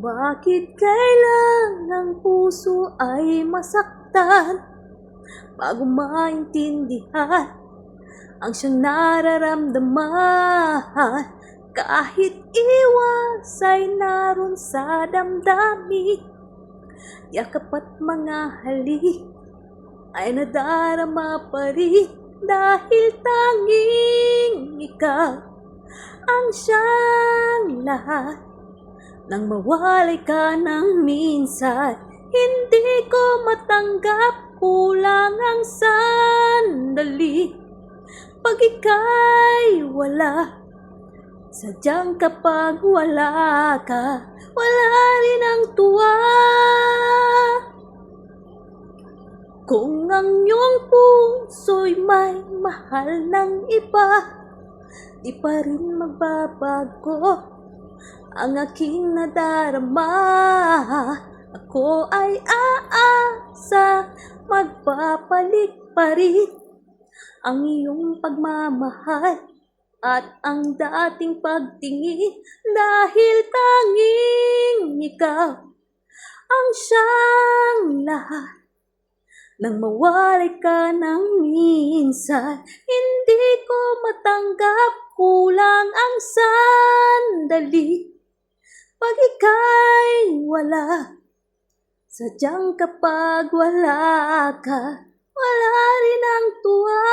Bakit kailan ang puso ay masaktan bago maintindihan ang siyang nararamdaman? Kahit iwas ay naroon sa damdamin, yakap at mga halik ay nadarama pa rin, dahil tanging ikaw ang siyang lahat. Nang mawalay ka ng minsan, hindi ko matanggap, kulang ang sandali. Pag ika'y wala, sadyang kapag wala ka, wala rin ang tuwa. Kung ang iyong puso'y may mahal ng iba, di pa rin magbabago ang aking nadarama. Ako ay aasa, magpapalit pa rin ang iyong pagmamahal at ang dating pagtingin, dahil tanging ikaw ang siyang lahat. Nang mawalay ka ng minsan, hindi ko matanggap, kulang ang sandali. Pag ika'y wala, sadyang kapag wala ka, wala rin ang tuwa.